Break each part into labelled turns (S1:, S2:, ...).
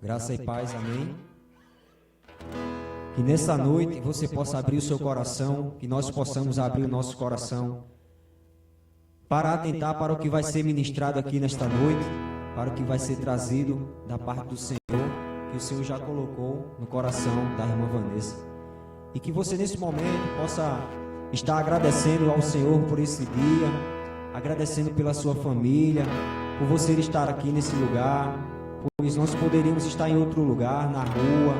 S1: Graça e paz, amém. Que nessa noite você possa abrir o seu coração, que nós possamos abrir o nosso coração para atentar para o que vai ser ministrado aqui nesta noite, para o que vai ser trazido da parte do Senhor, que o Senhor já colocou no coração da irmã Vanessa. E que você nesse momento possa estar agradecendo ao Senhor por esse dia, agradecendo pela sua família, por você estar aqui nesse lugar, pois nós poderíamos estar em outro lugar, na rua,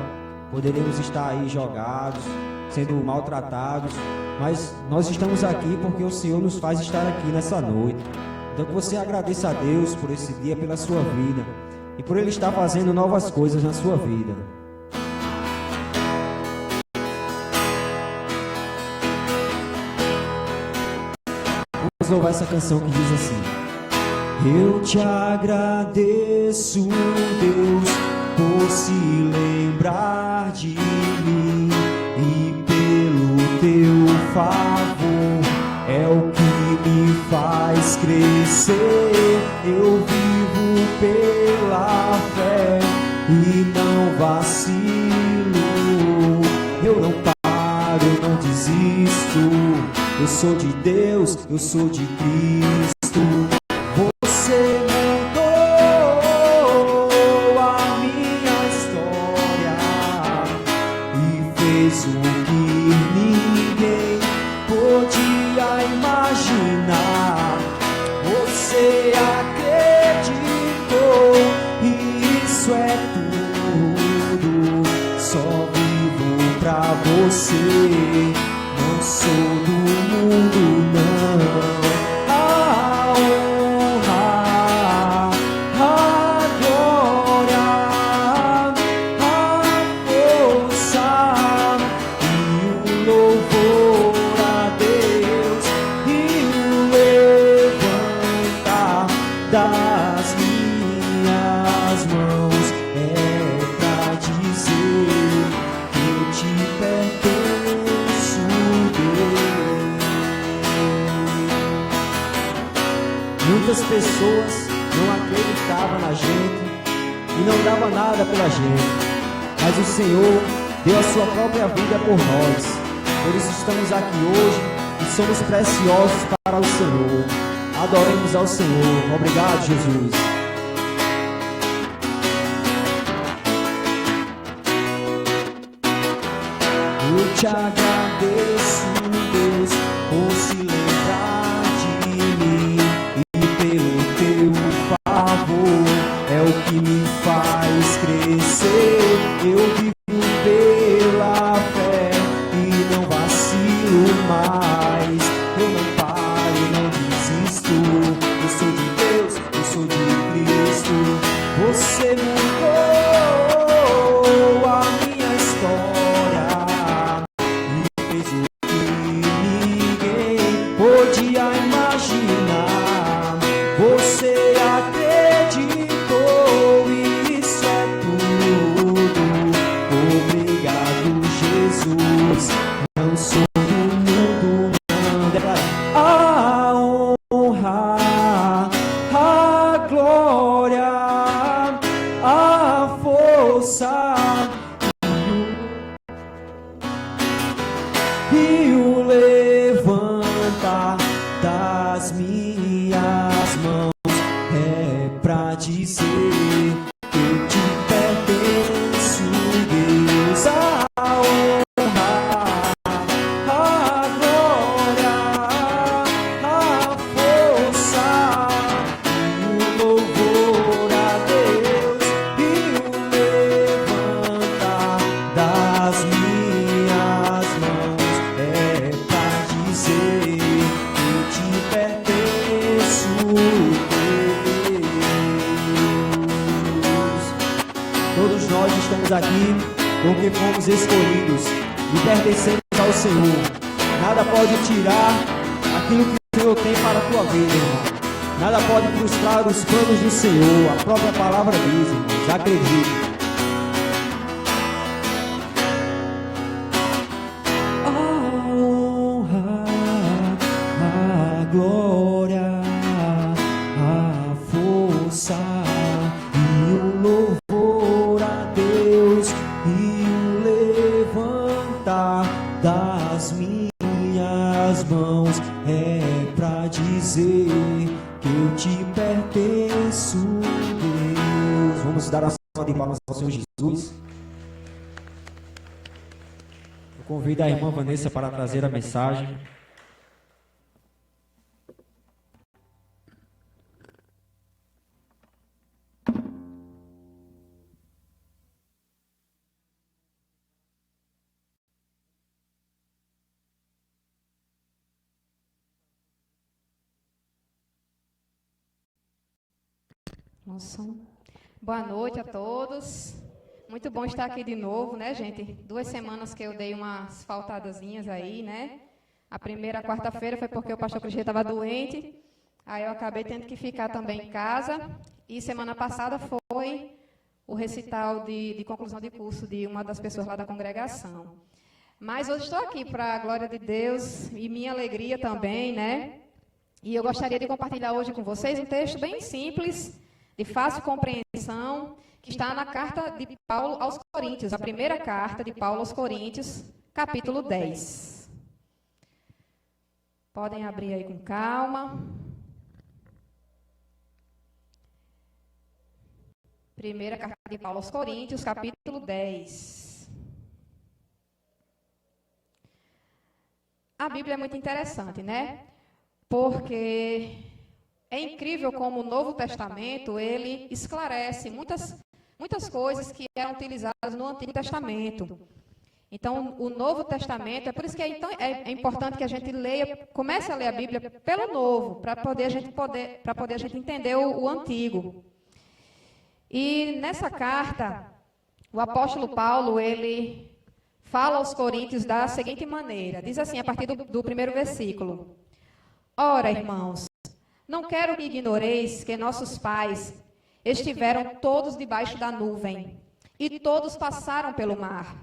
S1: poderíamos estar aí jogados, sendo maltratados, mas nós estamos aqui porque o Senhor nos faz estar aqui nessa noite. Então que você agradeça a Deus por esse dia, pela sua vida e por Ele estar fazendo novas coisas na sua vida. Vamos louvar essa canção que diz assim: eu te agradeço, Deus, por se lembrar de mim, e pelo teu favor é o que me faz crescer. Eu vivo pela fé e não vacilo, eu não paro, eu não desisto. Eu sou de Deus, eu sou de Cristo. Você mudou a minha história e fez o que ninguém podia imaginar. Você acreditou e isso é tudo. Só vivo pra você, não sou do mundo, não. Muitas pessoas não acreditavam na gente e não davam nada pela gente, mas o Senhor deu a sua própria vida por nós. Por isso estamos aqui hoje e somos preciosos para o Senhor. Adoremos ao Senhor. Obrigado, Jesus. Eu te agradeço, Deus, por se lembrar de mim, e pelo teu favor é o que me faz crescer. Eu vivo pela fé e não vacilo mais. Eu não paro, não desisto. Eu sou de Deus, eu sou de Cristo. Você mudou a minha história e fez o que ninguém podia imaginar. Você acreditou e isso é tudo. Obrigado, Jesus. Não sou do mundo, não. A honra, a glória, a força e o levantar das minhas mãos é pra dizer que eu te pertenço, Deus. A honra, a glória, a força e o louvor a Deus e o levantar das minhas mãos é pra dizer que eu te pertenço, Deus. Todos nós estamos aqui porque fomos escolhidos e pertencemos ao Senhor. Nada pode tirar aquilo que o Senhor tem para a tua vida, irmão. Nada pode frustrar os planos do Senhor. A própria palavra diz, irmãos. Acredite. A honra, a glória, a força e o louvor a Vamos dar uma salva de palmas ao Senhor Jesus. Eu convido a irmã Vanessa para trazer a mensagem.
S2: Nossa. Boa noite a todos. Muito bom estar aqui de novo, né, gente? 2 semanas que eu dei umas faltadazinhas aí, né? A primeira quarta-feira foi porque o pastor Cristiano estava doente, aí eu acabei tendo que ficar também em casa. E semana passada foi o recital de conclusão de curso de uma das pessoas lá da congregação. Mas hoje estou aqui para a glória de Deus e minha alegria também, né? E eu gostaria de compartilhar hoje com vocês um texto bem simples, de fácil compreensão, que está na carta de Paulo aos Coríntios, a primeira carta de Paulo aos Coríntios, capítulo 10. Podem abrir aí com calma. Primeira carta de Paulo aos Coríntios, capítulo 10. A Bíblia é muito interessante, né? Porque é incrível como o Novo Testamento, ele esclarece muitas coisas que eram utilizadas no Antigo Testamento. Então, o Novo Testamento, é por isso que é importante que a gente comece a ler a Bíblia pelo Novo, para poder a gente entender o Antigo. E nessa carta, o apóstolo Paulo, ele fala aos Coríntios da seguinte maneira, diz assim, a partir do primeiro versículo: Ora, irmãos, não quero que ignoreis que nossos pais estiveram todos debaixo da nuvem, e todos passaram pelo mar,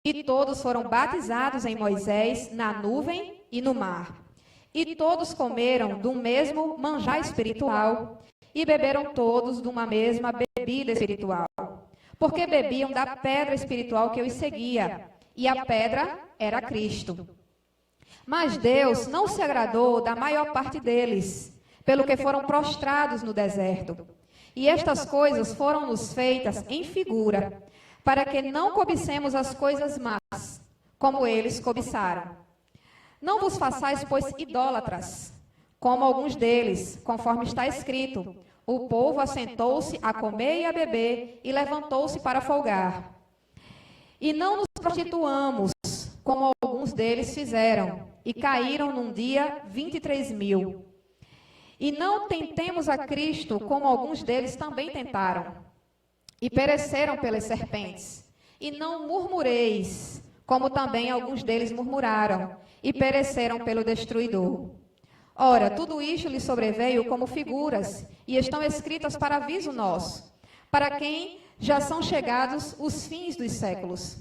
S2: e todos foram batizados em Moisés na nuvem e no mar, e todos comeram do mesmo manjar espiritual, e beberam todos de uma mesma bebida espiritual, porque bebiam da pedra espiritual que os seguia, e a pedra era Cristo. Mas Deus não se agradou da maior parte deles, pelo que foram prostrados no deserto. E estas coisas foram-nos feitas em figura, para que não cobicemos as coisas más, como eles cobiçaram. Não vos façais, pois, idólatras, como alguns deles, conforme está escrito: o povo assentou-se a comer e a beber, e levantou-se para folgar. E não nos prostituamos, como alguns deles fizeram, e caíram num dia 23.000. E não tentemos a Cristo, como alguns deles também tentaram, e pereceram pelas serpentes. E não murmureis, como também alguns deles murmuraram, e pereceram pelo destruidor. Ora, tudo isto lhes sobreveio como figuras, e estão escritas para aviso nosso, para quem já são chegados os fins dos séculos.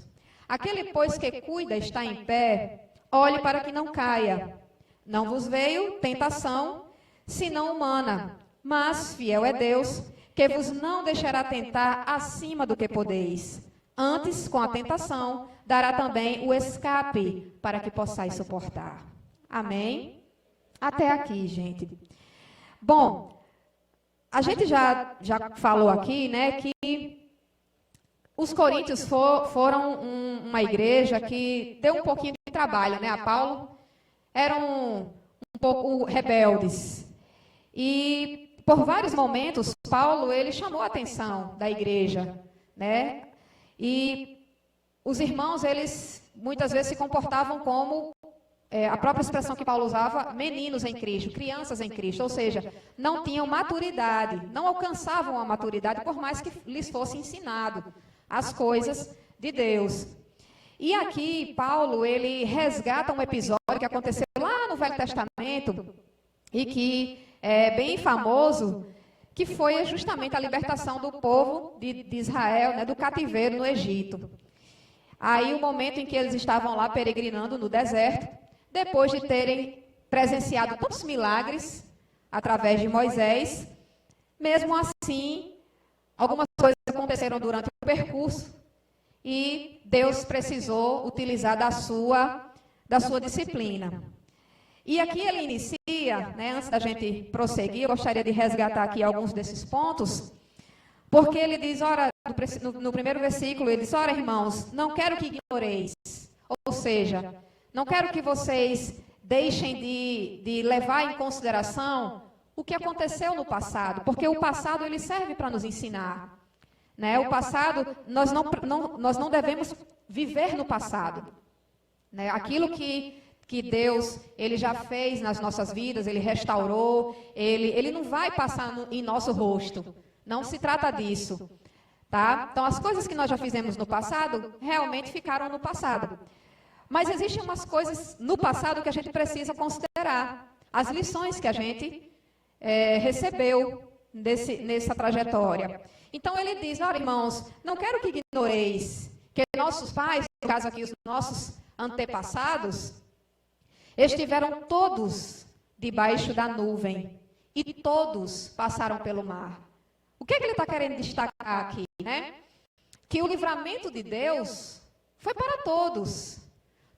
S2: Aquele, pois, que cuida está em pé, olhe para que não caia. Não vos veio tentação, senão humana, mas fiel é Deus, que vos não deixará tentar acima do que podeis. Antes, com a tentação, dará também o escape, para que possais suportar. Amém? Até aqui, gente. Bom, a gente já falou aqui, né, que os coríntios foram uma igreja que deu um pouquinho de trabalho, né? A Paulo eram um pouco rebeldes. E por vários momentos, Paulo, ele chamou a atenção da igreja, né? E os irmãos, eles muitas vezes se comportavam como, a própria expressão que Paulo usava, meninos em Cristo, crianças em Cristo, ou seja, não tinham maturidade, não alcançavam a maturidade, por mais que lhes fosse ensinado as coisas de Deus. E aqui, Paulo, ele resgata um episódio que aconteceu lá no Velho Testamento, e que é bem famoso, que foi justamente a libertação do povo de Israel, né, do cativeiro no Egito. Aí o momento em que eles estavam lá peregrinando no deserto, depois de terem presenciado tantos milagres através de Moisés, mesmo assim, algumas coisas aconteceram durante o percurso e Deus precisou utilizar da sua disciplina. E aqui ele inicia, né, antes da gente prosseguir, eu gostaria de resgatar aqui alguns desses pontos, Porque ele diz, ora, no primeiro versículo, ele diz, ora, irmãos, não quero que ignoreis. Ou seja, não quero que vocês deixem de levar em consideração o que aconteceu no passado, porque o passado ele serve para nos ensinar. Né? O passado, nós não devemos viver no passado. Né? Aquilo que Deus ele já fez nas nossas vidas, Ele restaurou, Ele não vai passar em nosso rosto. Não se trata disso. Tá? Então, as coisas que nós já fizemos no passado, realmente ficaram no passado. Mas existem umas coisas no passado que a gente precisa considerar. As lições que a gente recebeu nessa trajetória. Então, ele diz, olha, irmãos, não quero que ignoreis que nossos pais, no caso aqui, os nossos antepassados, estiveram todos debaixo da nuvem e todos passaram pelo mar. O que ele está querendo destacar aqui, né? Que o livramento de Deus foi para todos.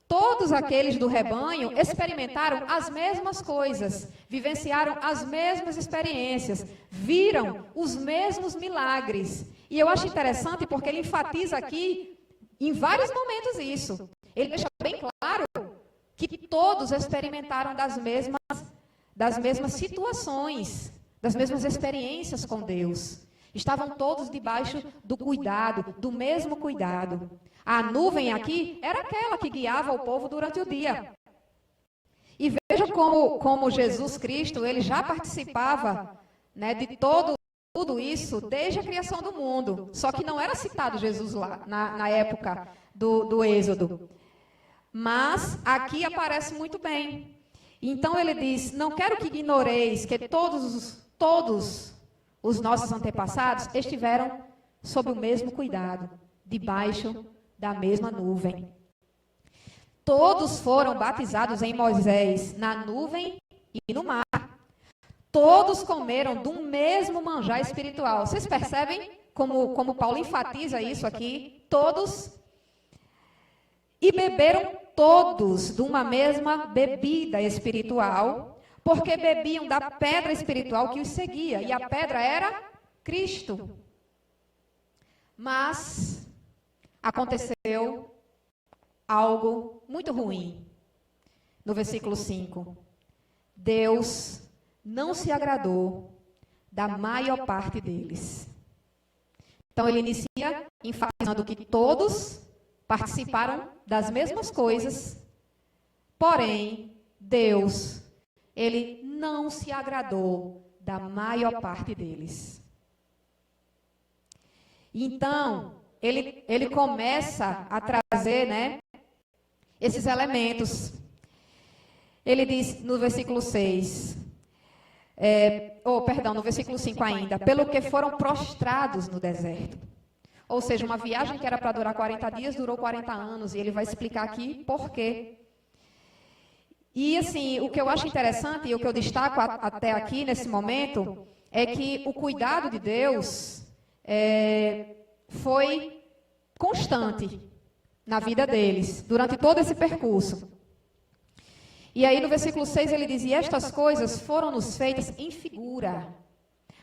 S2: Todos aqueles do rebanho experimentaram as mesmas coisas, vivenciaram as mesmas experiências, viram os mesmos milagres. E eu acho interessante porque ele enfatiza aqui, em vários momentos, isso. Ele deixa bem claro que todos experimentaram das mesmas situações, das mesmas experiências com Deus. Estavam todos debaixo do cuidado, do mesmo cuidado. A nuvem aqui era aquela que guiava o povo durante o dia. E veja como Jesus Cristo, ele já participava, né, de tudo isso desde a criação do mundo. Só que não era citado Jesus lá, na época do Êxodo. Mas aqui aparece muito bem. Então ele diz, não quero que ignoreis que todos os nossos antepassados estiveram sob o mesmo cuidado, debaixo da mesma nuvem. Todos foram batizados em Moisés, na nuvem e no mar. Todos comeram do mesmo manjar espiritual. Vocês percebem como Paulo enfatiza isso aqui? Todos. E beberam todos de uma mesma bebida espiritual, porque bebiam da pedra espiritual que os seguia. E a pedra era Cristo. Mas aconteceu algo muito ruim. No versículo 5. Deus não se agradou da maior parte deles. Então ele inicia enfatizando que todos participaram das mesmas coisas, porém, Deus, ele não se agradou da maior parte deles. Então, ele começa a trazer, né, esses elementos. Ele diz no versículo 6, no versículo 5 ainda, pelo que foram prostrados no deserto. Ou seja, uma viagem que era para durar 40 dias, durou 40 anos, e ele vai explicar aqui por quê. E assim, o que eu acho interessante, e o que eu destaco até aqui nesse momento, é que o cuidado de Deus foi constante na vida deles, durante todo esse percurso. E aí no versículo 6 ele diz, e estas coisas foram-nos feitas em figura,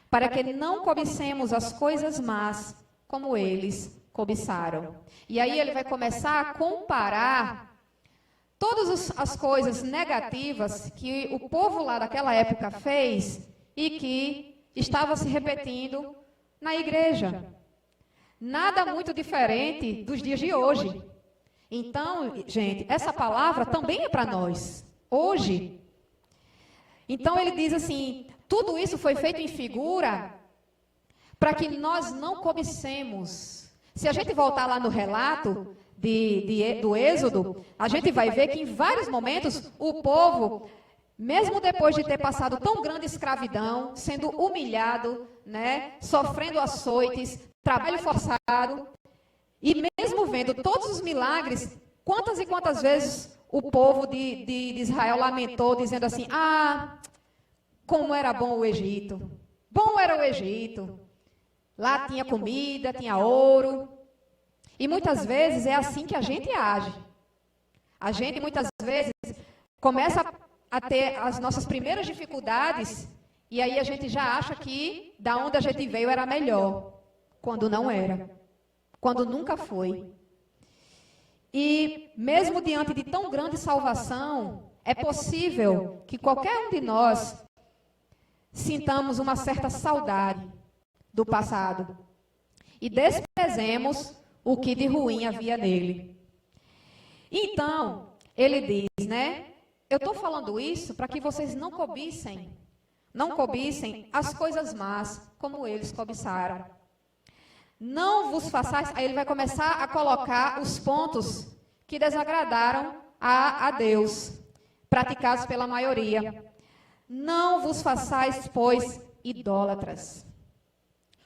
S2: para que não cobicemos as coisas más, como eles cobiçaram. E aí ele vai começar a comparar todas as coisas negativas que o povo lá daquela época fez e que estava se repetindo na igreja. Nada muito diferente dos dias de hoje. Então, gente, essa palavra também é para nós, hoje. Então ele diz assim, tudo isso foi feito em figura para que nós não cobicemos. Se a gente voltar lá no relato do Êxodo, a gente vai ver que em vários momentos o povo, mesmo depois de ter passado tão grande escravidão, sendo humilhado, né, sofrendo açoites, trabalho forçado, e mesmo vendo todos os milagres, quantas e quantas vezes o povo de Israel lamentou, dizendo assim, como era bom o Egito, bom era o Egito. Lá tinha comida, tinha ouro. E muitas vezes é assim que a gente age. A gente muitas vezes começa a ter as nossas primeiras dificuldades e aí a gente já acha que da onde a gente veio era melhor. quando não era, quando nunca foi. E mesmo diante de tão grande salvação, é possível que qualquer um de nós sintamos uma certa saudade do passado e desprezemos o que de ruim havia nele. Então, ele diz, né? Eu estou falando isso para que vocês não cobissem as coisas más como eles cobiçaram. Não vos façais... Aí ele vai começar a colocar os pontos que desagradaram a Deus, praticados pela maioria. Não vos façais, pois, idólatras,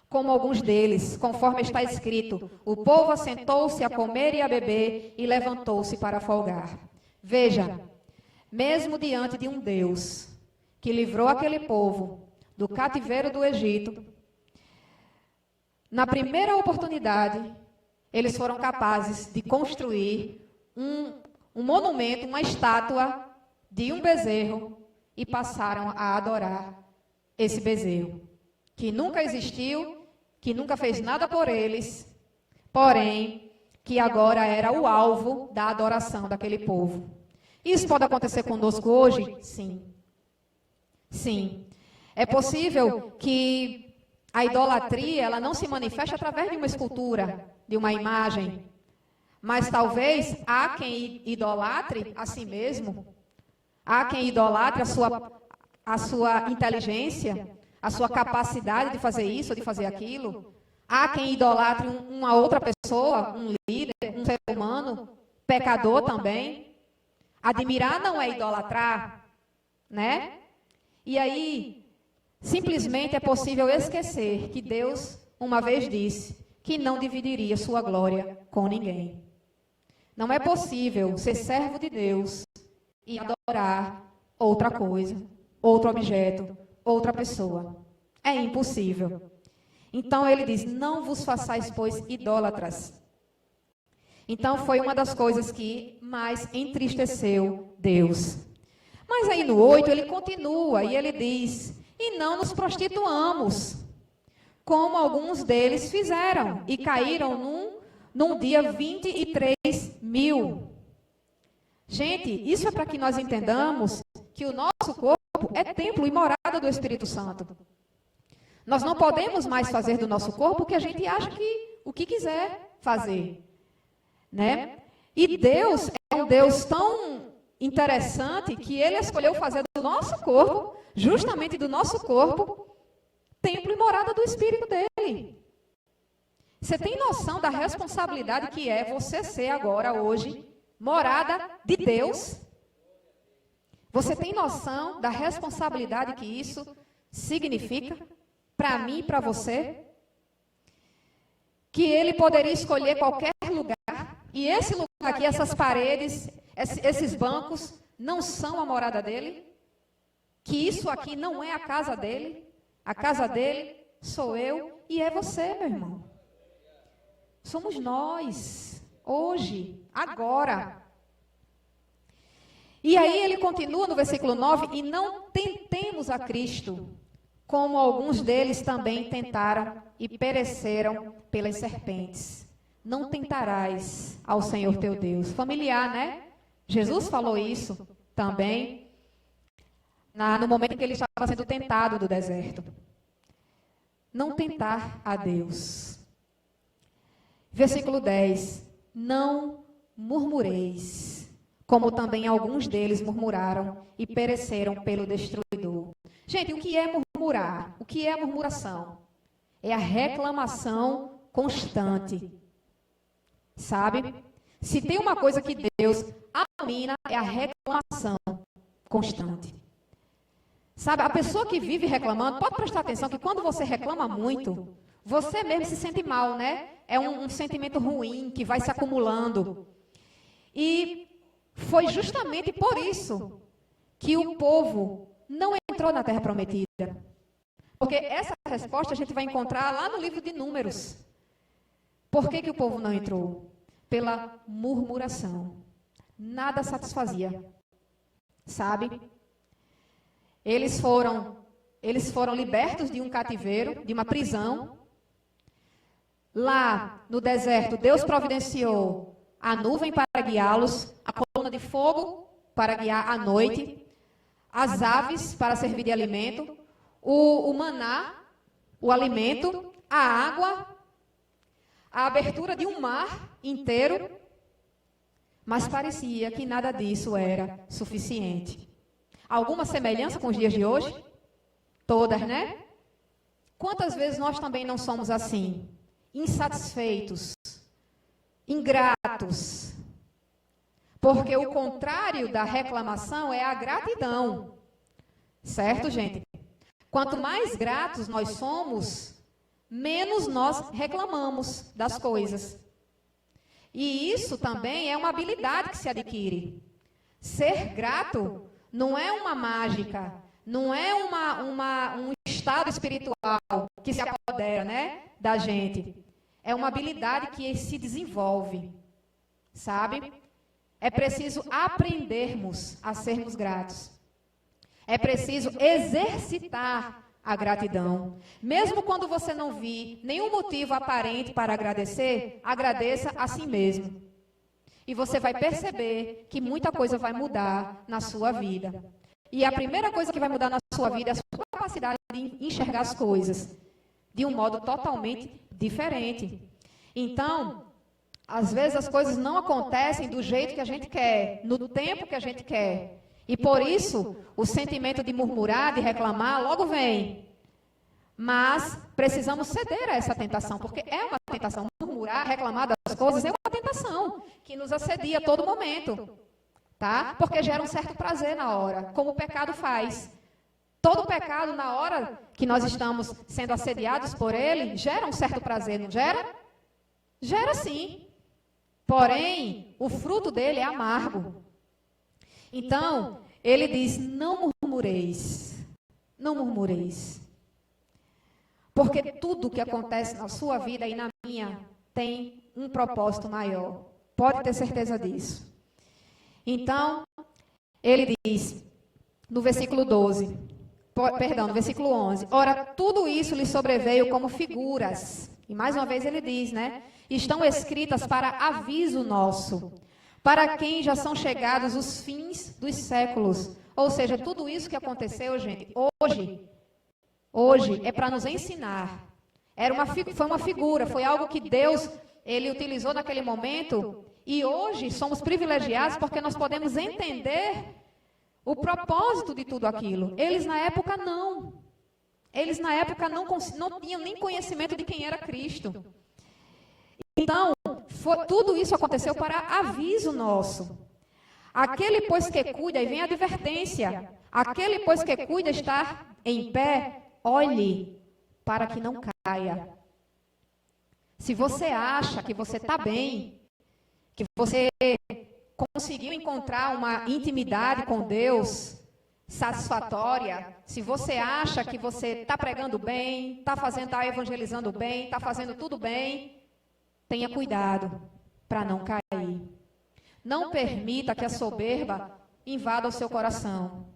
S2: como alguns deles, conforme está escrito, o povo assentou-se a comer e a beber e levantou-se para folgar. Veja, mesmo diante de um Deus que livrou aquele povo do cativeiro do Egito, na primeira oportunidade, eles foram capazes de construir um monumento, uma estátua de um bezerro e passaram a adorar esse bezerro, que nunca existiu, que nunca fez nada por eles, porém, que agora era o alvo da adoração daquele povo. Isso pode acontecer conosco hoje? Sim. Sim. É possível que a idolatria, ela não se manifeste através de uma escultura, de uma imagem. Mas talvez há quem idolatre a si mesmo, há quem idolatre a sua inteligência, a sua capacidade de fazer isso ou de fazer aquilo. Há quem idolatre uma outra pessoa, um líder, um ser humano, pecador também. Admirar não é idolatrar, né? E aí, simplesmente é possível esquecer que Deus, uma vez disse, que não dividiria sua glória com ninguém. Não é possível ser servo de Deus e adorar outra coisa, outro objeto, outra pessoa. É impossível. Então ele diz, não vos façais, pois, idólatras. Então foi uma das coisas que mais entristeceu Deus. Mas aí no 8 ele continua e ele diz, e não nos prostituamos, como alguns deles fizeram, e caíram num dia 23.000. Gente, isso é para que nós entendamos que o nosso corpo é templo e morada do Espírito Santo. Nós não podemos mais fazer do nosso corpo o que a gente acha que o que quiser fazer, né? E Deus é um Deus tão interessante que Ele escolheu fazer do nosso corpo, justamente do nosso corpo, templo e morada do Espírito dele. Você tem noção da responsabilidade que é você ser agora, hoje, morada de Deus? Você tem noção da responsabilidade que isso significa para mim e para você? Que ele poderia escolher qualquer lugar, e esse lugar aqui, essas paredes, esses bancos, não são a morada dele? Que isso aqui não é a casa dele? A casa dele sou eu e é você, meu irmão. Somos nós, hoje, agora. E aí ele continua no versículo 9, e não tentemos a Cristo, como alguns deles também tentaram e pereceram pelas serpentes. Não tentarás ao Senhor teu Deus. Familiar, né? Jesus falou isso também no momento em que ele estava sendo tentado do deserto. Não tentar a Deus. Versículo 10. Não murmureis, como também alguns deles murmuraram e pereceram pelo destruidor. Gente, o que é murmurar? O que é a murmuração? É a reclamação constante. Sabe? Se tem uma coisa que Deus abomina, é a reclamação constante. Sabe, a pessoa que vive reclamando, pode prestar atenção que quando você reclama muito, você mesmo se sente mal, né? É um sentimento ruim que vai se acumulando. E foi justamente por isso que o povo não entrou na Terra Prometida. Porque essa resposta a gente vai encontrar lá no livro de Números. Por que o povo não entrou? Pela murmuração. Nada satisfazia. Sabe? Eles foram libertos de um cativeiro, de uma prisão. Lá no deserto, Deus providenciou a nuvem para guiá-los, a coluna de fogo para guiar à noite, as aves para servir de alimento, o maná, o alimento, a água, a abertura de um mar inteiro, mas parecia que nada disso era suficiente. Alguma semelhança com os dias de hoje? Todas, né? Quantas vezes nós também não somos assim? Insatisfeitos, ingratos. Porque o contrário da reclamação é a gratidão. Certo, gente? Quanto mais gratos nós somos, menos nós reclamamos das coisas. E isso também é uma habilidade que se adquire. Ser grato não é uma mágica, não é um estado espiritual que se apodera, né, da gente. É uma habilidade que se desenvolve, sabe? É preciso aprendermos a sermos gratos. É preciso exercitar a gratidão. Mesmo quando você não vir nenhum motivo aparente para agradecer, agradeça a si mesmo. E você vai perceber que muita coisa vai mudar na sua vida. E a primeira coisa que vai mudar na sua vida é a sua capacidade de enxergar as coisas de um modo totalmente diferente. Então, às vezes as coisas não acontecem do jeito que a gente quer, no tempo que a gente quer. E por isso, o sentimento de murmurar, de reclamar, logo vem. Mas precisamos ceder a essa tentação, porque é uma tentação. Murmurar, reclamar das coisas é uma tentação que nos assedia a todo momento. Tá? Porque gera um certo prazer na hora, como o pecado faz. Todo pecado, na hora que nós estamos sendo assediados por ele, gera um certo prazer, não gera? Gera sim. Porém, o fruto dele é amargo. Então, ele diz, não murmureis. Não murmureis. Porque tudo que acontece na sua vida e na minha tem um propósito maior. Pode ter certeza disso. Então, ele diz, no versículo 12, perdão, no versículo 11, ora, tudo isso lhe sobreveio como figuras. E mais uma vez ele diz, né? Estão escritas para aviso nosso, para quem já são chegados os fins dos séculos. Ou seja, tudo isso que aconteceu, gente, hoje é para nos ensinar. Foi uma figura, foi algo que Deus, ele utilizou naquele momento, e hoje somos privilegiados porque nós podemos entender o propósito de tudo aquilo. Eles na época não. Eles na época não tinham nem conhecimento de quem era Cristo. Então, tudo isso aconteceu para aviso nosso. Aquele, pois, que cuida, e vem a advertência, aquele, pois, que cuida estar em pé, olhe para que não caia. Se você acha que você está bem, que você conseguiu encontrar uma intimidade com Deus satisfatória, se você acha que você está pregando bem, está evangelizando bem, está fazendo tudo bem, tenha cuidado para não cair. Não permita que a soberba invada o seu coração.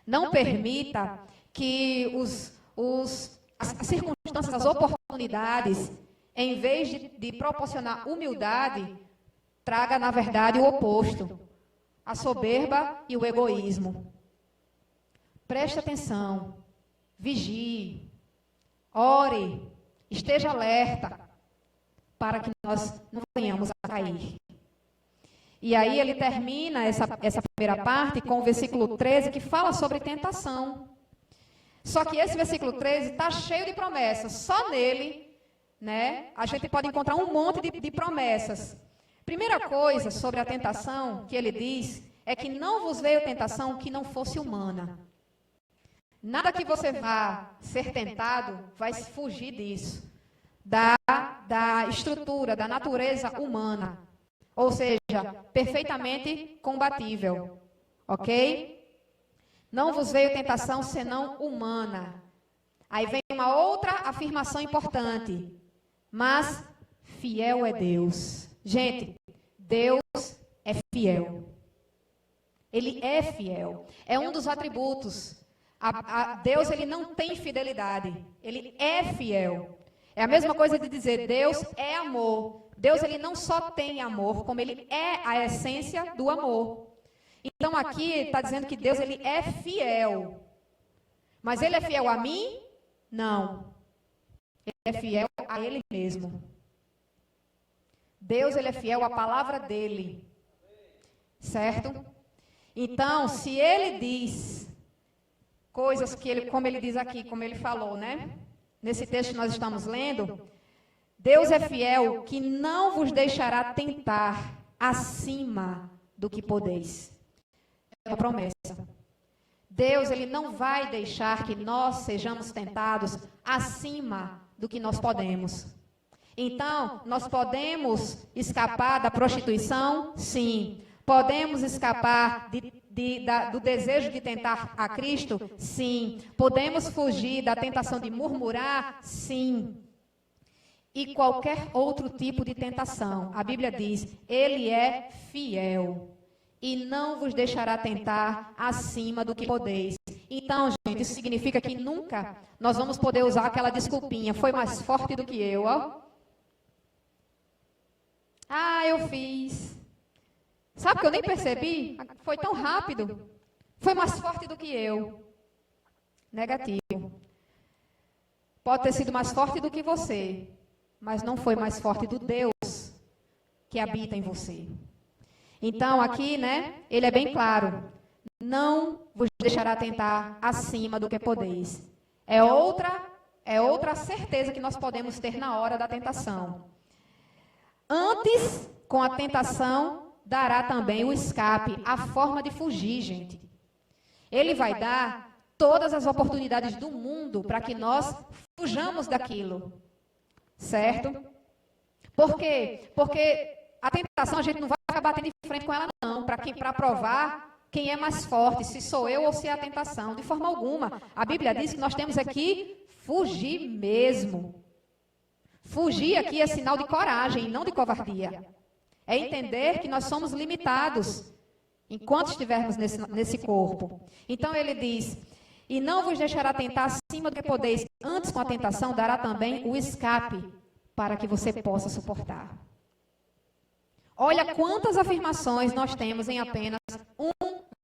S2: Não permita que as circunstâncias, as oportunidades, em vez de proporcionar humildade, traga, na verdade, o oposto. A soberba e o egoísmo. Preste atenção. Vigie. Ore. Esteja alerta. Para que nós não venhamos a cair. E aí ele termina essa primeira parte com o versículo 13, que fala sobre tentação. Só que esse versículo 13 está cheio de promessas. Só nele, né, a gente pode encontrar um monte de promessas. Primeira coisa sobre a tentação que ele diz é que não vos veio tentação que não fosse humana. Nada que você vá ser tentado vai fugir disso. Da estrutura, da natureza humana. Ou seja, perfeitamente combatível. Ok? Não vos veio tentação senão humana. Aí vem uma outra afirmação importante. Mas fiel é Deus. Gente, Deus é fiel. Ele é fiel. É um dos atributos. Deus, ele não tem fidelidade. Ele é fiel. É a mesma coisa de dizer Deus é amor. Deus, ele não só tem amor, como ele é a essência do amor. Então aqui está dizendo que Deus, ele é fiel. Mas ele é fiel a mim? Não. Ele é fiel a ele mesmo. Deus, ele é fiel à palavra dele. Certo? Então, se ele diz coisas que ele, como ele diz aqui, como ele falou, né? Nesse texto que nós estamos lendo, Deus é fiel que não vos deixará tentar acima do que podeis. É uma promessa. Deus, ele não vai deixar que nós sejamos tentados acima do que nós podemos. Então, nós podemos escapar da prostituição? Sim. Podemos escapar do desejo de tentar a Cristo? Sim. Podemos fugir da tentação de murmurar? Sim. E qualquer outro tipo de tentação. A Bíblia diz, ele é fiel e não vos deixará tentar acima do que podeis. Então, gente, isso significa que nunca nós vamos poder usar aquela desculpinha, foi mais forte do que eu, ó. Ah, eu fiz. Sabe que eu nem percebi? Foi tão rápido. Foi mais forte do que eu. Negativo. Pode ter sido mais forte do que você, mas não foi mais forte do Deus que habita em você. Então, aqui, né, ele é bem claro. Não vos deixará tentar acima do que podeis. É outra certeza que nós podemos ter na hora da tentação. Antes, com a tentação, dará também o escape, a forma de fugir, gente. Ele vai dar todas as oportunidades do mundo para que nós fujamos daquilo. Certo? Por quê? Porque a tentação a gente não vai acabar batendo de frente com ela, não, para provar quem é mais forte, se sou eu ou se é a tentação. De forma alguma. A Bíblia diz que nós temos aqui fugir mesmo. Fugir aqui é sinal de coragem, não de covardia. É entender que nós somos limitados enquanto estivermos nesse corpo. Então ele diz, e não vos deixará tentar acima do que podeis, antes com a tentação dará também o escape para que você possa suportar. Olha quantas afirmações nós temos em apenas um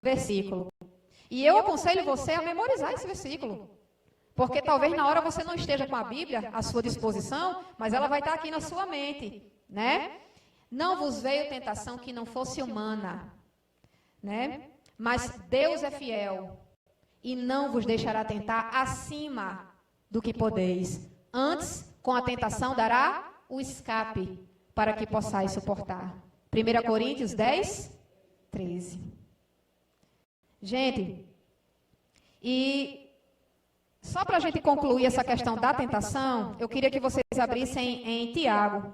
S2: versículo. E eu aconselho você a memorizar esse versículo. Porque talvez na hora você não esteja com a Bíblia à sua disposição, mas ela vai estar aqui na sua mente, né? Não vos veio tentação que não fosse humana, né? Mas Deus é fiel e não vos deixará tentar acima do que podeis. Antes, com a tentação dará o escape para que possais suportar. 1 Coríntios 10, 13. Gente, e só para a gente concluir essa questão da tentação, eu queria que vocês abrissem em Tiago.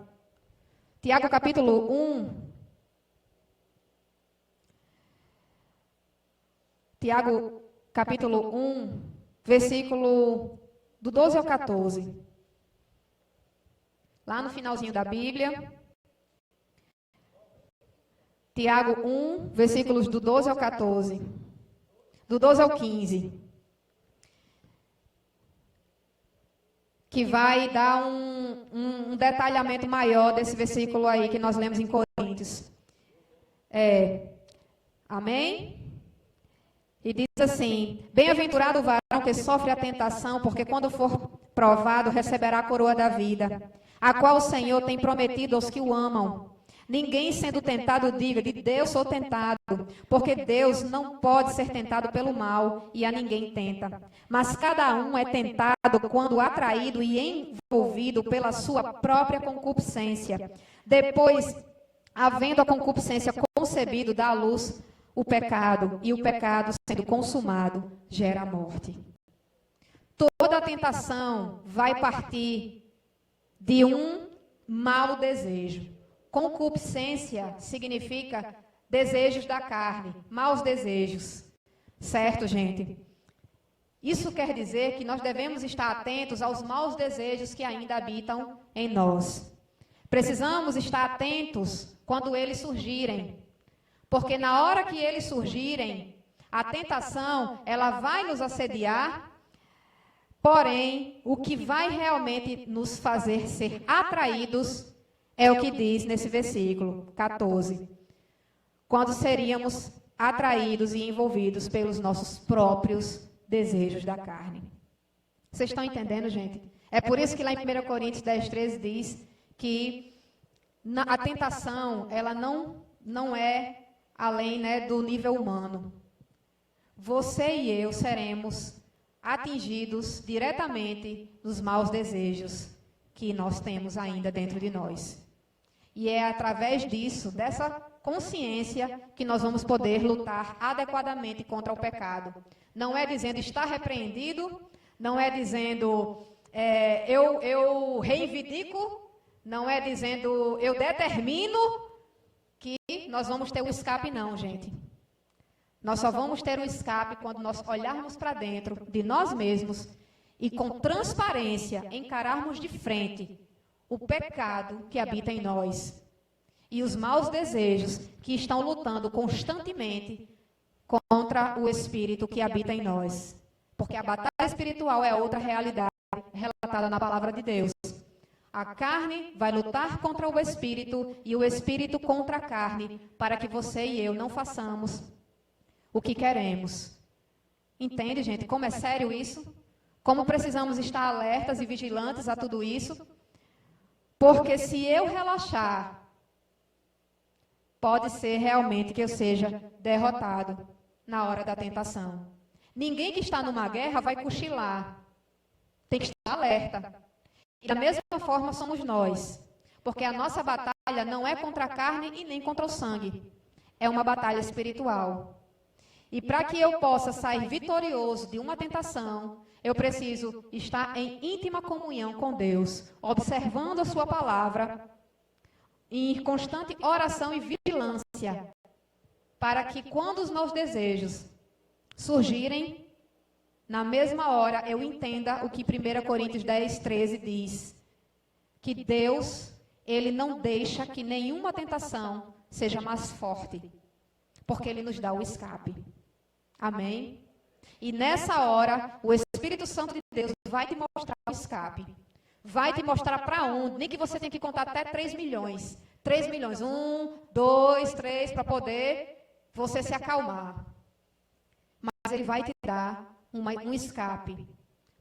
S2: Tiago capítulo 1. Tiago capítulo 1, versículo do 12 ao 14. Lá no finalzinho da Bíblia. Tiago 1, versículos do 12 ao 14. Do 12 ao 15. Que vai dar um detalhamento maior desse versículo aí que nós lemos em Coríntios. Amém? E diz assim, bem-aventurado o varão que sofre a tentação, porque quando for provado, receberá a coroa da vida, a qual o Senhor tem prometido aos que o amam. Ninguém sendo tentado diga, de Deus sou tentado, porque Deus não pode ser tentado pelo mal, e a ninguém tenta. Mas cada um é tentado quando atraído e envolvido pela sua própria concupiscência. Depois, havendo a concupiscência concebido, dá à luz o pecado, e o pecado, sendo consumado, gera a morte. Toda a tentação vai partir de um mau desejo. Concupiscência significa desejos da carne, maus desejos. Certo, gente? Isso quer dizer que nós devemos estar atentos aos maus desejos que ainda habitam em nós. Precisamos estar atentos quando eles surgirem. Porque na hora que eles surgirem, a tentação, ela vai nos assediar Porém, o que vai realmente nos fazer ser atraídos é o que diz nesse versículo 14. Quando seríamos atraídos e envolvidos pelos nossos próprios desejos da carne. Vocês estão entendendo, gente? É por isso que lá em 1 Coríntios 10, 13 diz que a tentação, ela não é além, né, do nível humano. Você e eu seremos atingidos diretamente nos maus desejos que nós temos ainda dentro de nós. E é através disso, dessa consciência, que nós vamos poder lutar adequadamente contra o pecado. Não é dizendo está repreendido, não é dizendo eu reivindico, não é dizendo eu determino que nós vamos ter um escape, não, gente. Nós só vamos ter um escape quando nós olharmos para dentro de nós mesmos e com transparência encararmos de frente o pecado que habita em nós e os maus desejos que estão lutando constantemente contra o espírito que habita em nós. Porque a batalha espiritual é outra realidade relatada na palavra de Deus. A carne vai lutar contra o espírito e o espírito contra a carne, para que você e eu não façamos o que queremos. Entende, gente? Como é sério isso? Como precisamos estar alertas e vigilantes a tudo isso? Porque se eu relaxar, pode ser realmente que eu seja derrotado na hora da tentação. Ninguém que está numa guerra vai cochilar. Tem que estar alerta. E da mesma forma somos nós. Porque a nossa batalha não é contra a carne e nem contra o sangue. É uma batalha espiritual. E para que eu possa sair vitorioso de uma tentação, eu preciso estar em íntima comunhão com Deus, observando a sua palavra, em constante oração e vigilância, para que quando os meus desejos surgirem, na mesma hora eu entenda o que 1 Coríntios 10, 13 diz, que Deus, Ele não deixa que nenhuma tentação seja mais forte, porque Ele nos dá o escape. Amém? E nessa hora, o Espírito Santo de Deus vai te mostrar o escape. Vai te mostrar para onde. Nem que você tenha que contar até 3 milhões. 3 milhões. 1, 2, 3, para poder você se acalmar. Mas Ele vai te dar um escape.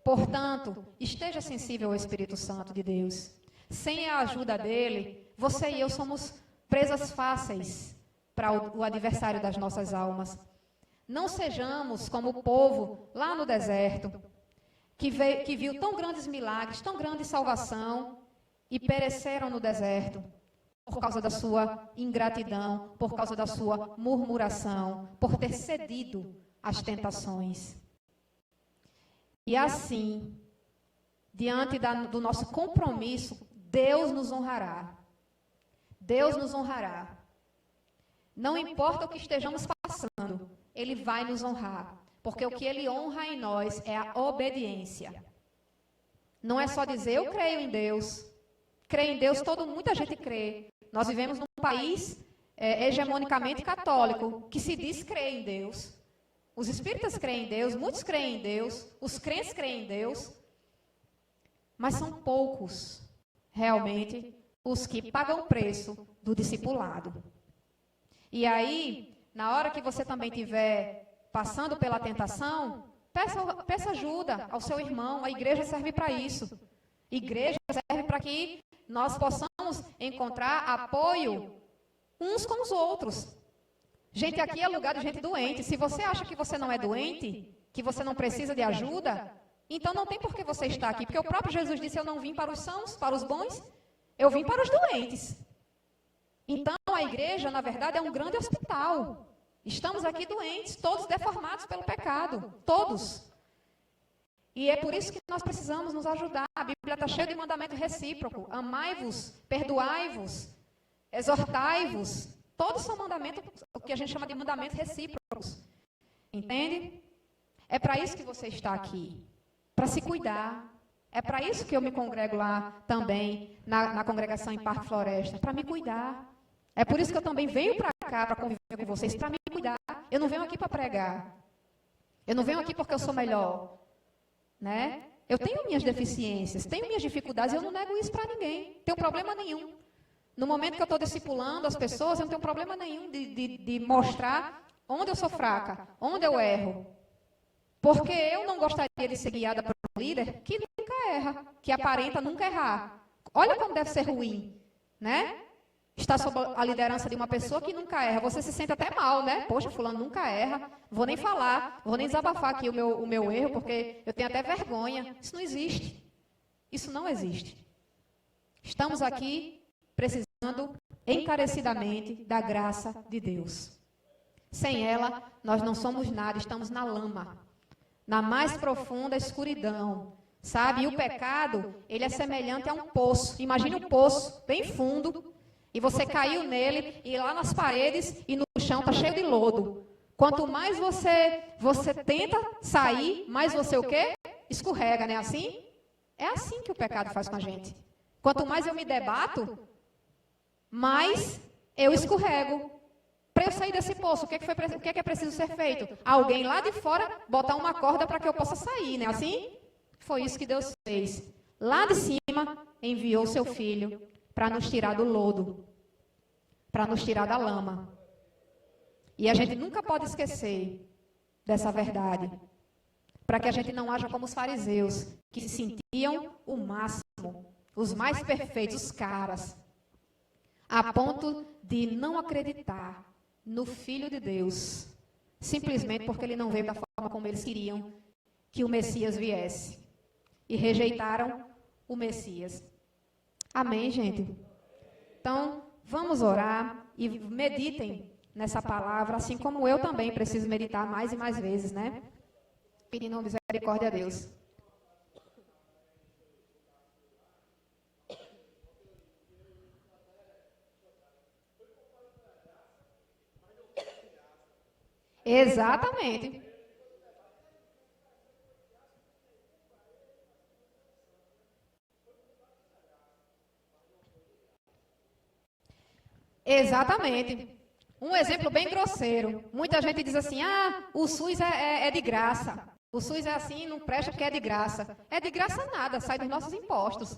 S2: Portanto, esteja sensível ao Espírito Santo de Deus. Sem a ajuda dEle, você e eu somos presas fáceis para o adversário das nossas almas. Não sejamos como o povo lá no deserto, que viu tão grandes milagres, tão grande salvação, e pereceram no deserto, por causa da sua ingratidão, por causa da sua murmuração, por ter cedido às tentações. E assim, diante do nosso compromisso, Deus nos honrará. Deus nos honrará. Não importa o que estejamos passando, Ele vai nos honrar, porque o que Ele honra em nós é a obediência. Não é só dizer, eu creio em Deus. Creio em Deus, muita gente crê. Nós vivemos num país hegemonicamente católico, que se diz crer em Deus. Os espíritas creem em Deus, muitos creem em Deus, os crentes creem em Deus. Mas são poucos, realmente, os que pagam o preço do discipulado. E aí, na hora que você também estiver passando pela tentação, peça ajuda ao seu irmão. A igreja serve para isso. A igreja serve para que nós possamos encontrar apoio uns com os outros. Gente, aqui é lugar de gente doente. Se você acha que você não é doente, que você não precisa de ajuda, então não tem por que você estar aqui. Porque o próprio Jesus disse, eu não vim para os sãos, para os bons, eu vim para os doentes. Então, a igreja, na verdade, é um grande hospital. Estamos aqui doentes, todos deformados pelo pecado, todos. E é por isso que nós precisamos nos ajudar. A Bíblia está cheia de mandamento recíproco. Amai-vos, perdoai-vos, exortai-vos. Todos são mandamentos, o que a gente chama de mandamentos recíprocos. Entende? É para isso que você está aqui. Para se cuidar. É para isso que eu me congrego lá também, na congregação em Parque Floresta. Para me cuidar. É por isso que eu também venho para cá, para conviver com vocês, para me cuidar. Eu não venho aqui para pregar. Eu não venho aqui porque eu sou melhor. Né? Eu tenho minhas deficiências, tenho minhas dificuldades, eu não nego isso para ninguém. Não tenho problema nenhum. No momento que eu estou discipulando as pessoas, eu não tenho problema nenhum de mostrar onde eu sou fraca, onde eu erro. Porque eu não gostaria de ser guiada por um líder que nunca erra, que aparenta nunca errar. Olha como deve ser ruim, né? Estar sob a liderança de uma pessoa que nunca erra. Você se sente até mal, né? Poxa, fulano nunca erra. Vou nem falar, vou nem desabafar aqui o meu erro, porque eu tenho até vergonha. Isso não existe. Isso não existe. Estamos aqui precisando encarecidamente da graça de Deus. Sem ela, nós não somos nada, estamos na lama, na mais profunda escuridão, sabe? E o pecado, ele é semelhante a um poço. Imagine um poço bem fundo, e você caiu nele, e lá nas paredes e no chão está cheio de lodo. Quanto mais você tenta sair, mais você o quê? Escorrega, não é assim? É assim que o pecado faz com a gente. Quanto mais eu me debato, mais eu escorrego. Para eu sair desse poço, o que é preciso ser feito? Alguém lá de fora botar uma corda para que eu possa sair, não é assim? Foi isso que Deus fez. Lá de cima, enviou seu Filho para nos tirar do lodo, para nos tirar da lama. E a gente nunca pode esquecer dessa verdade, para que a gente não haja como os fariseus, que se sentiam o máximo, os mais perfeitos, os caras, a ponto de não acreditar no Filho de Deus, simplesmente porque ele não veio da forma como eles queriam que o Messias viesse. E rejeitaram o Messias. Amém, gente? Então, vamos orar e meditem nessa palavra, assim como eu também preciso meditar mais e mais vezes, né? Pedindo misericórdia a Deus. Exatamente. Exatamente. Um exemplo bem grosseiro. Muita gente diz assim, o SUS é de graça. O SUS é assim, não presta porque é de graça. É de graça nada, sai dos nossos impostos.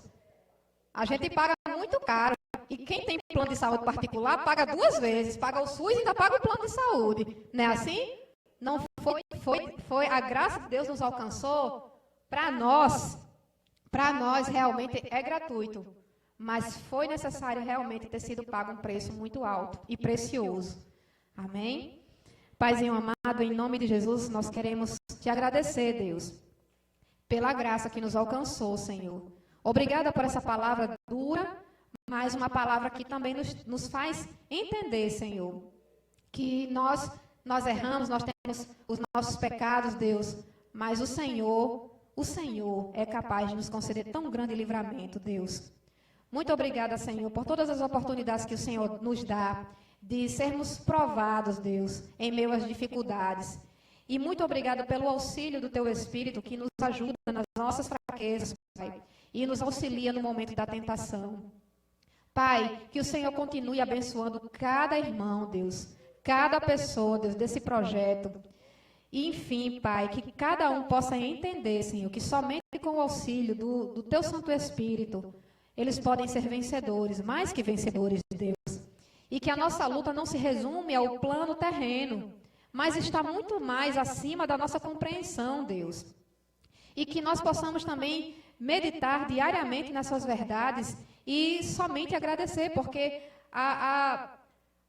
S2: A gente paga muito caro. E quem tem plano de saúde particular paga 2 vezes. Paga o SUS e ainda paga o plano de saúde. Não é assim? Não foi a graça de Deus nos alcançou. Para nós realmente é gratuito. Mas foi necessário realmente ter sido pago um preço muito alto e precioso. Amém? Paizinho amado, em nome de Jesus, nós queremos te agradecer, Deus, pela graça que nos alcançou, Senhor. Obrigada por essa palavra dura, mas uma palavra que também nos faz entender, Senhor, que nós erramos, nós temos os nossos pecados, Deus, mas o Senhor é capaz de nos conceder tão grande livramento, Deus. Muito obrigada, Senhor, por todas as oportunidades que o Senhor nos dá de sermos provados, Deus, em meio às dificuldades. E muito obrigada pelo auxílio do Teu Espírito que nos ajuda nas nossas fraquezas, Pai, e nos auxilia no momento da tentação. Pai, que o Senhor continue abençoando cada irmão, Deus, cada pessoa, Deus, desse projeto. E, enfim, Pai, que cada um possa entender, Senhor, que somente com o auxílio do Teu Santo Espírito, eles podem ser vencedores, mais que vencedores de Deus. E que a nossa luta não se resume ao plano terreno, mas está muito mais acima da nossa compreensão, Deus. E que nós possamos também meditar diariamente nessas verdades e somente agradecer, porque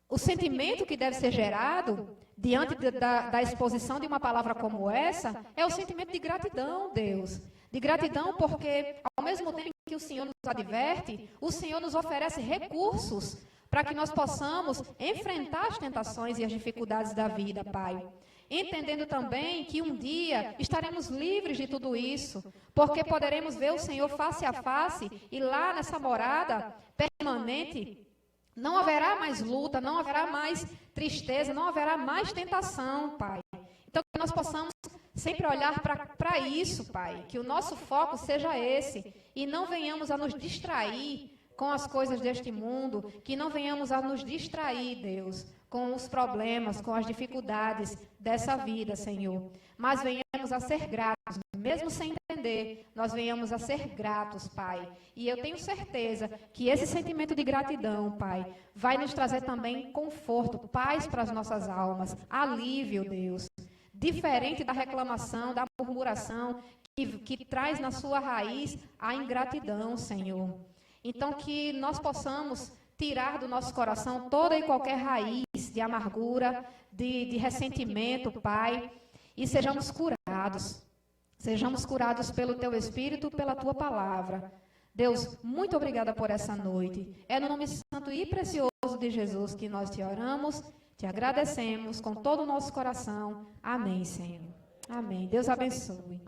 S2: o sentimento que deve ser gerado diante da exposição de uma palavra como essa é o sentimento de gratidão, Deus. De gratidão porque, ao mesmo tempo que o Senhor nos adverte, o Senhor nos oferece recursos para que nós possamos enfrentar as tentações e as dificuldades da vida, Pai. Entendendo também que um dia estaremos livres de tudo isso, porque poderemos ver o Senhor face a face e lá nessa morada permanente não haverá mais luta, não haverá mais tristeza, não haverá mais tentação, Pai. Então, que nós possamos sempre olhar para isso, Pai, que o nosso foco seja esse e não venhamos a nos distrair com as coisas deste mundo, que não venhamos a nos distrair, Deus, com os problemas, com as dificuldades dessa vida, Senhor. Mas venhamos a ser gratos, mesmo sem entender, nós venhamos a ser gratos, Pai. E eu tenho certeza que esse sentimento de gratidão, Pai, vai nos trazer também conforto, paz para as nossas almas, alívio, Deus. Diferente da reclamação, da murmuração, que traz na sua raiz a ingratidão, Senhor. Então, que nós possamos tirar do nosso coração toda e qualquer raiz de amargura, de ressentimento, Pai, e sejamos curados. Sejamos curados pelo Teu Espírito, pela Tua Palavra. Deus, muito obrigada por essa noite. É no nome santo e precioso de Jesus que nós te oramos, te agradecemos com todo o nosso coração. Amém, Senhor. Amém. Deus abençoe.